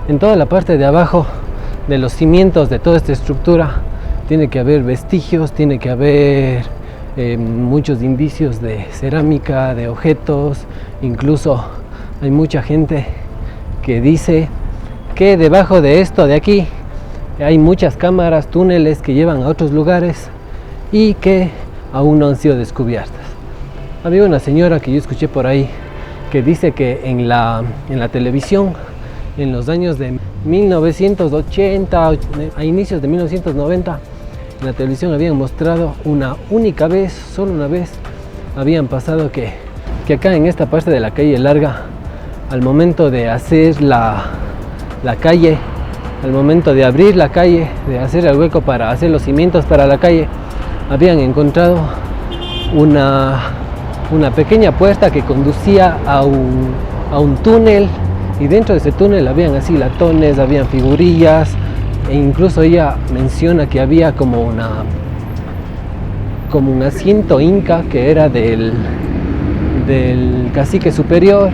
en toda la parte de abajo de los cimientos de toda esta estructura tiene que haber vestigios, tiene que haber muchos indicios de cerámica, de objetos. Incluso hay mucha gente que dice que debajo de esto de aquí hay muchas cámaras, túneles que llevan a otros lugares y que aún no han sido descubiertas. Había una señora que yo escuché por ahí que dice que en la televisión, en los años de 1980, a inicios de 1990, en la televisión habían mostrado una única vez, solo una vez, habían pasado que acá en esta parte de la calle larga, al momento de hacer la calle, al momento de abrir la calle, de hacer el hueco para hacer los cimientos para la calle, habían encontrado una pequeña puerta que conducía a un túnel, y dentro de ese túnel habían así latones, habían figurillas, e incluso ella menciona que había como un asiento inca que era del cacique superior,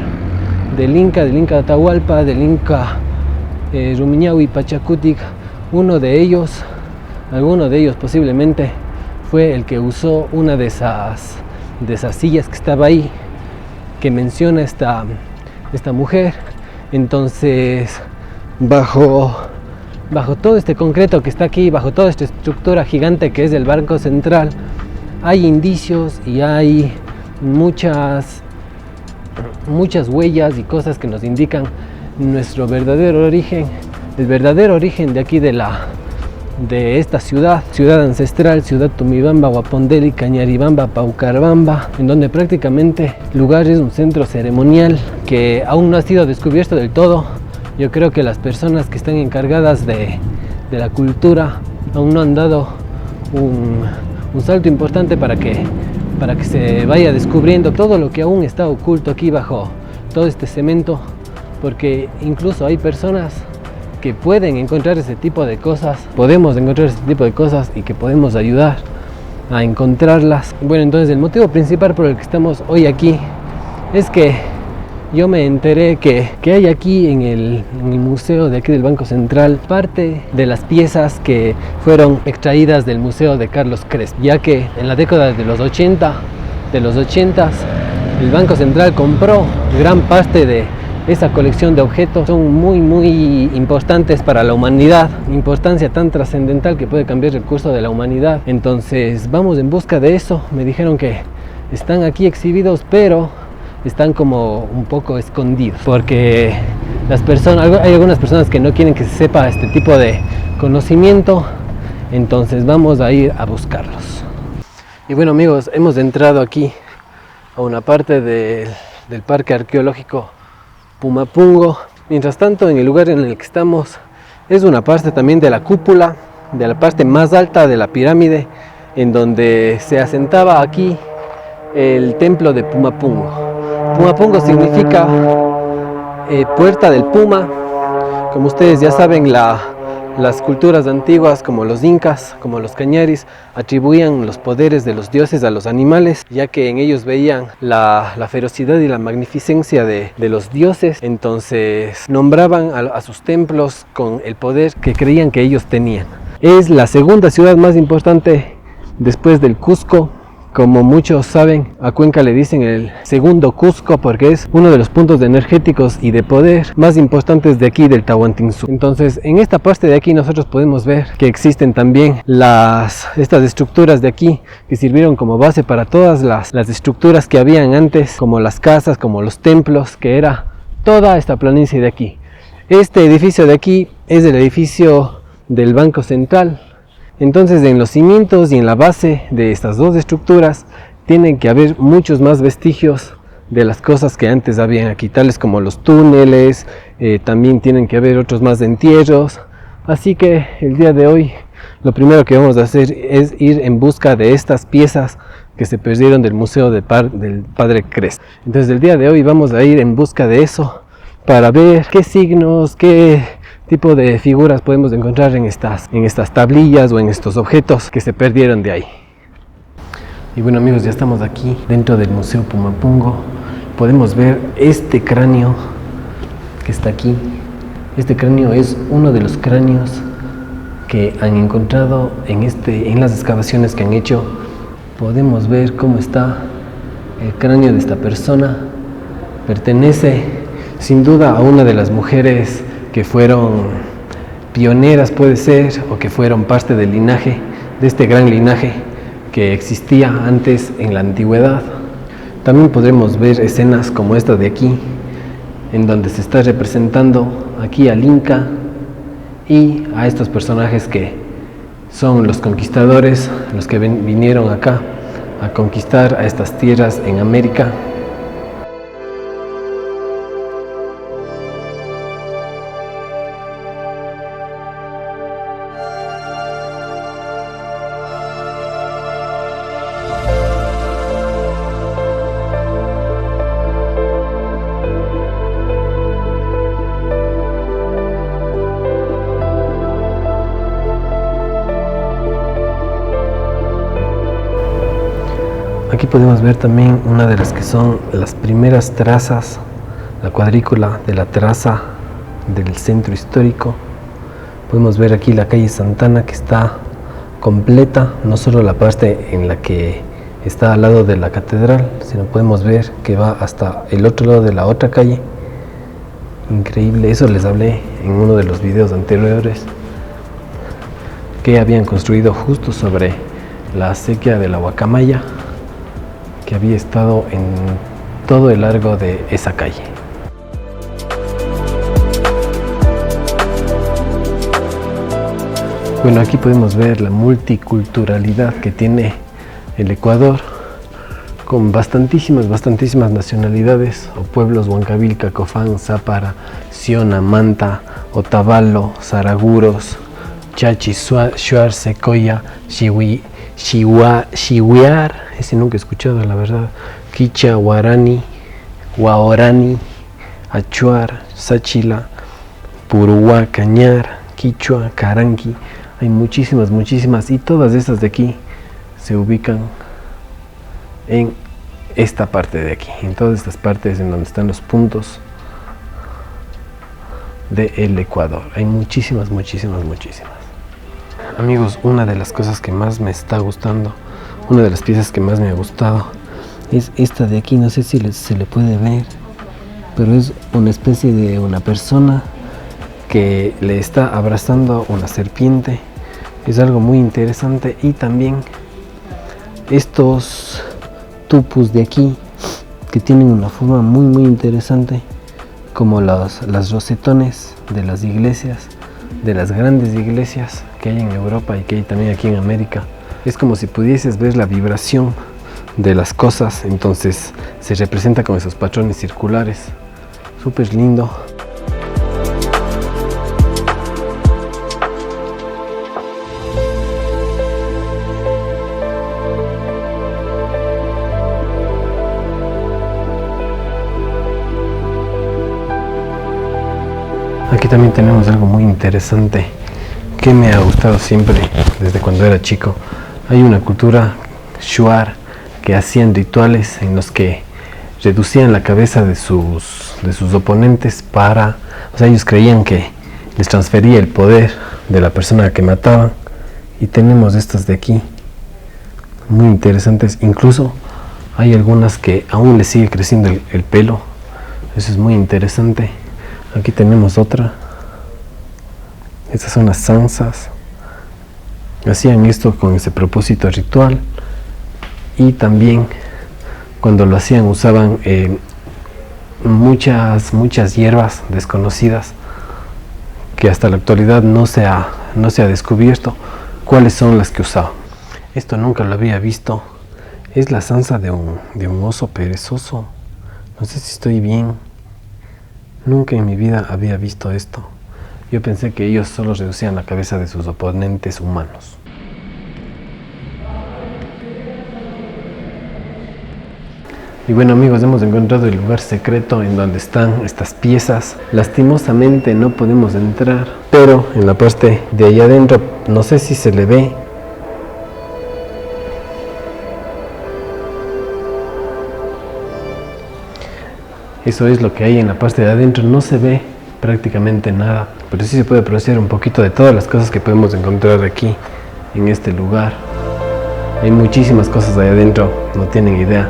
del Inca Atahualpa, del Inca Rumiñahui Pachacutic. Alguno de ellos posiblemente fue el que usó una de esas sillas que estaba ahí, que menciona esta mujer. Entonces, bajo todo este concreto que está aquí, bajo toda esta estructura gigante que es el Banco Central, hay indicios y hay muchas huellas y cosas que nos indican nuestro verdadero origen, el verdadero origen de aquí de esta ciudad ancestral, ciudad Tumibamba, Huapondeli, Cañaribamba, Paucarabamba, en donde prácticamente el lugar es un centro ceremonial que aún no ha sido descubierto del todo. Yo creo que las personas que están encargadas de la cultura aún no han dado un salto importante para que se vaya descubriendo todo lo que aún está oculto aquí bajo todo este cemento, porque incluso hay personas que pueden encontrar ese tipo de cosas, podemos encontrar ese tipo de cosas y que podemos ayudar a encontrarlas. Bueno, entonces el motivo principal por el que estamos hoy aquí es que yo me enteré que hay aquí en el museo de aquí del Banco Central parte de las piezas que fueron extraídas del museo de Carlos Crespo, ya que en la década de los 80, el Banco Central compró gran parte de esa colección de objetos. Son muy importantes para la humanidad, importancia tan trascendental que puede cambiar el curso de la humanidad. Entonces vamos en busca de eso. Me dijeron que están aquí exhibidos, pero están como un poco escondidos, porque hay algunas personas que no quieren que se sepa este tipo de conocimiento. Entonces vamos a ir a buscarlos. Y bueno, amigos, hemos entrado aquí a una parte del parque arqueológico Pumapungo. Mientras tanto, en el lugar en el que estamos es una parte también de la cúpula, de la parte más alta de la pirámide, en donde se asentaba aquí el templo de Pumapungo. Pumapungo significa puerta del puma. Como ustedes ya saben, las culturas antiguas, como los incas, como los cañaris, atribuían los poderes de los dioses a los animales, ya que en ellos veían la ferocidad y la magnificencia de los dioses. Entonces nombraban a sus templos con el poder que creían que ellos tenían. Es la segunda ciudad más importante después del Cusco. Como muchos saben, a Cuenca le dicen el segundo Cusco porque es uno de los puntos energéticos y de poder más importantes de aquí del Tahuantinsuyo. Entonces, en esta parte de aquí nosotros podemos ver que existen también estas estructuras de aquí que sirvieron como base para todas las estructuras que habían antes, como las casas, como los templos, que era toda esta planicie de aquí. Este edificio de aquí es el edificio del Banco Central. Entonces, en los cimientos y en la base de estas dos estructuras tienen que haber muchos más vestigios de las cosas que antes habían aquí, tales como los túneles. También tienen que haber otros más entierros. Así que el día de hoy lo primero que vamos a hacer es ir en busca de estas piezas que se perdieron del museo del Padre Crespo. Entonces el día de hoy vamos a ir en busca de eso para ver qué signos, qué tipo de figuras podemos encontrar en estas tablillas o en estos objetos que se perdieron de ahí. Y bueno, amigos, ya estamos aquí dentro del Museo Pumapungo. Podemos ver este cráneo que está aquí. Este cráneo es uno de los cráneos que han encontrado en las excavaciones que han hecho. Podemos ver cómo está el cráneo de esta persona. Pertenece sin duda a una de las mujeres que fueron pioneras, puede ser, o que fueron parte del linaje, de este gran linaje que existía antes en la antigüedad. También podremos ver escenas como esta de aquí, en donde se está representando aquí al Inca y a estos personajes que son los conquistadores, los que vinieron acá a conquistar a estas tierras en América. Aquí podemos ver también una de las que son las primeras trazas, la cuadrícula de la traza del centro histórico. Podemos ver aquí la calle Santana, que está completa, no solo la parte en la que está al lado de la catedral, sino podemos ver que va hasta el otro lado de la otra calle. Increíble, eso les hablé en uno de los videos anteriores, que habían construido justo sobre la acequia de la Guacamaya, que había estado en todo el largo de esa calle. Bueno, aquí podemos ver la multiculturalidad que tiene el Ecuador, con bastantísimas nacionalidades o pueblos: Huancabil, Cacofán, Zápara, Siona, Manta, Otavalo, Saraguros, Chachi, Shuar, Secoya, Xihuar, ese nunca he escuchado la verdad, Quicha, Guarani, Guaorani, Achuar, Sáchila, Puruá, Cañar, Quichua, Caranqui. Hay muchísimas, y todas estas de aquí se ubican en esta parte de aquí, en todas estas partes en donde están los puntos del Ecuador. Hay muchísimas. Amigos, una de las cosas que más me está gustando, una de las piezas que más me ha gustado, es esta de aquí. No sé si se le puede ver, pero es una especie de una persona que le está abrazando una serpiente. Es algo muy interesante. Y también estos tupus de aquí, que tienen una forma muy interesante, como los rosetones de las iglesias, de las grandes iglesias que hay en Europa y que hay también aquí en América. Es como si pudieses ver la vibración de las cosas, entonces se representa con esos patrones circulares. Súper lindo. Aquí también tenemos algo muy interesante que me ha gustado siempre desde cuando era chico. Hay una cultura shuar que hacían rituales en los que reducían la cabeza de sus oponentes para... O sea, ellos creían que les transfería el poder de la persona que mataban. Y tenemos estas de aquí, muy interesantes. Incluso hay algunas que aún les sigue creciendo el pelo. Eso es muy interesante. Aquí tenemos otra. Estas son las zanzas. Hacían esto con ese propósito ritual. Y también cuando lo hacían usaban muchas hierbas desconocidas que hasta la actualidad no se ha descubierto cuáles son las que usaban. Esto nunca lo había visto. Es la zanza de un oso perezoso. No sé si estoy bien. Nunca en mi vida había visto esto. Yo pensé que ellos solo reducían la cabeza de sus oponentes humanos. Y bueno, amigos, hemos encontrado el lugar secreto en donde están estas piezas. Lastimosamente no podemos entrar, pero en la parte de allá adentro, no sé si se le ve. Eso es lo que hay en la parte de adentro. No se ve prácticamente nada, pero sí se puede apreciar un poquito de todas las cosas que podemos encontrar aquí en este lugar. Hay muchísimas cosas ahí adentro, no tienen idea,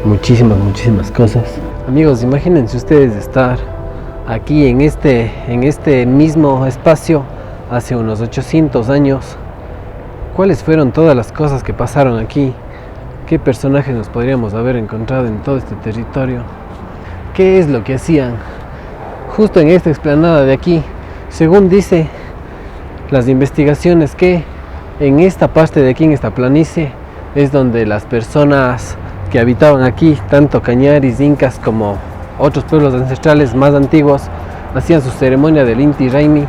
muchísimas cosas. Amigos, imagínense ustedes estar aquí en este mismo espacio hace unos 800 años. ¿Cuáles fueron todas las cosas que pasaron aquí? ¿Qué personajes nos podríamos haber encontrado en todo este territorio? ¿Qué es lo que hacían justo en esta explanada de aquí? Según dice las investigaciones, que en esta parte de aquí, en esta planicie, es donde las personas que habitaban aquí, tanto cañaris, incas como otros pueblos ancestrales más antiguos, hacían su ceremonia del Inti Raymi.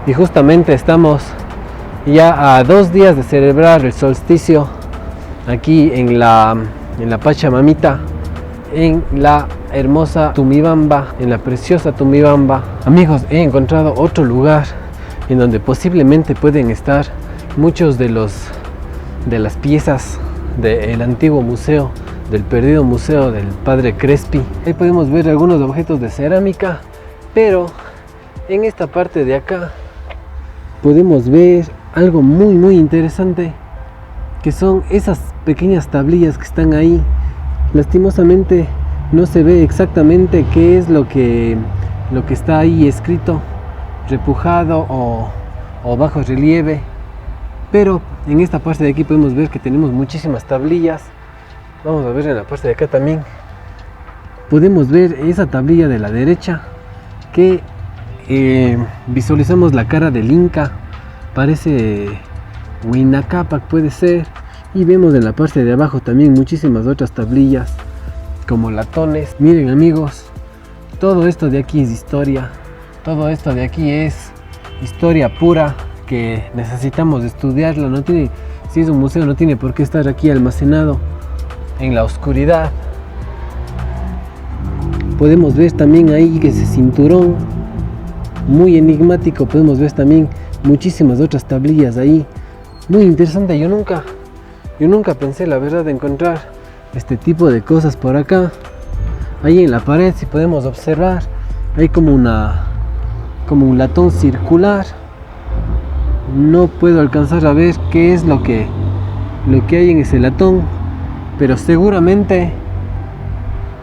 Y justamente estamos ya a 2 días de celebrar el solsticio aquí en la Pachamamita, en la hermosa Tumibamba, en la preciosa Tumibamba. Amigos, he encontrado otro lugar en donde posiblemente pueden estar muchos de las piezas del antiguo museo, del perdido museo del padre Crespi. Ahí podemos ver algunos objetos de cerámica, pero en esta parte de acá podemos ver algo muy interesante, que son esas pequeñas tablillas que están ahí. Lastimosamente no se ve exactamente qué es lo que está ahí escrito, repujado o bajo relieve, pero en esta parte de aquí podemos ver que tenemos muchísimas tablillas. Vamos a ver en la parte de acá también. Podemos ver esa tablilla de la derecha que visualizamos la cara del Inca, parece Huayna Cápac, puede ser. Y vemos en la parte de abajo también muchísimas otras tablillas como latones. Miren amigos, todo esto de aquí es historia, todo esto de aquí es historia pura que necesitamos estudiarla. No tiene, si es un museo, no tiene por qué estar aquí almacenado en la oscuridad. Podemos ver también ahí que ese cinturón muy enigmático, podemos ver también muchísimas otras tablillas ahí, muy interesante. Yo nunca pensé, la verdad, de encontrar este tipo de cosas por acá. Ahí en la pared, si podemos observar, hay como un latón circular. No puedo alcanzar a ver qué es lo que hay en ese latón, pero seguramente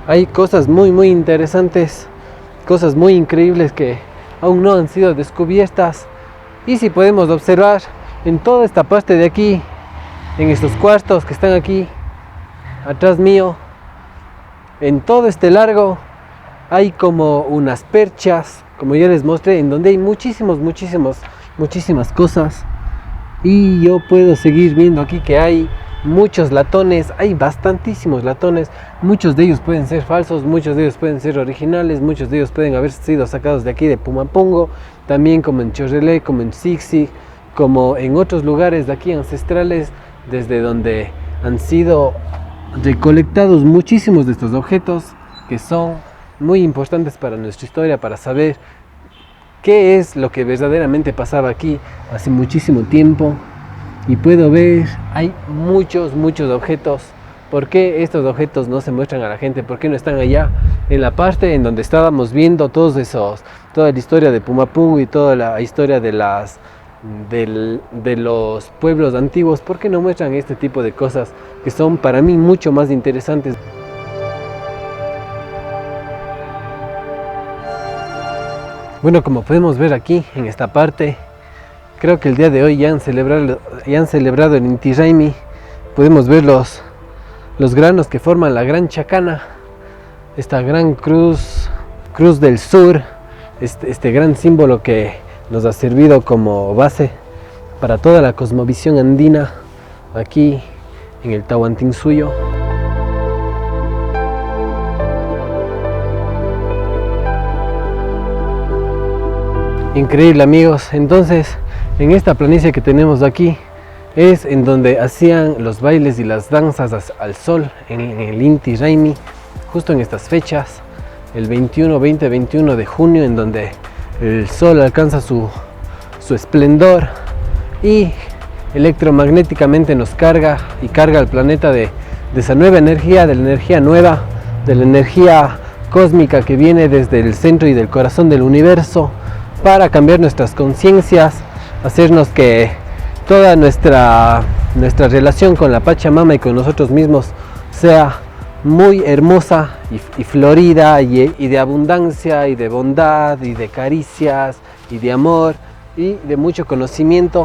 hay cosas muy interesantes, cosas muy increíbles que aún no han sido descubiertas. Y si podemos observar en toda esta parte de aquí, en estos cuartos que están aquí atrás mío, en todo este largo, hay como unas perchas, como ya les mostré, en donde hay muchísimas cosas. Y yo puedo seguir viendo aquí que hay muchos latones, hay bastantísimos latones. Muchos de ellos pueden ser falsos, muchos de ellos pueden ser originales, muchos de ellos pueden haber sido sacados de aquí de Pumapungo, también como en Chorrelé, como en Sixi, como en otros lugares de aquí ancestrales, desde donde han sido recolectados muchísimos de estos objetos que son muy importantes para nuestra historia, para saber qué es lo que verdaderamente pasaba aquí hace muchísimo tiempo. Y puedo ver, hay muchos objetos. ¿Por qué estos objetos no se muestran a la gente? ¿Por qué no están allá en la parte en donde estábamos viendo toda la historia de Pumapungo y toda la historia de los pueblos antiguos? ¿Por qué no muestran este tipo de cosas que son para mí mucho más interesantes? Bueno, como podemos ver aquí en esta parte, creo que el día de hoy ya han celebrado el Inti Raymi. Podemos ver los granos que forman la gran chacana, esta gran cruz del sur, este gran símbolo que nos ha servido como base para toda la cosmovisión andina aquí en el Tahuantinsuyo. Increíble amigos. Entonces, en esta planicie que tenemos aquí es en donde hacían los bailes y las danzas al sol en el Inti Raymi, justo en estas fechas, el 20-21 de junio, en donde el sol alcanza su esplendor y electromagnéticamente nos carga y carga al planeta de esa nueva energía, de la energía nueva, de la energía cósmica que viene desde el centro y del corazón del universo para cambiar nuestras conciencias, hacernos que toda nuestra relación con la Pachamama y con nosotros mismos sea muy hermosa y florida y de abundancia y de bondad y de caricias y de amor y de mucho conocimiento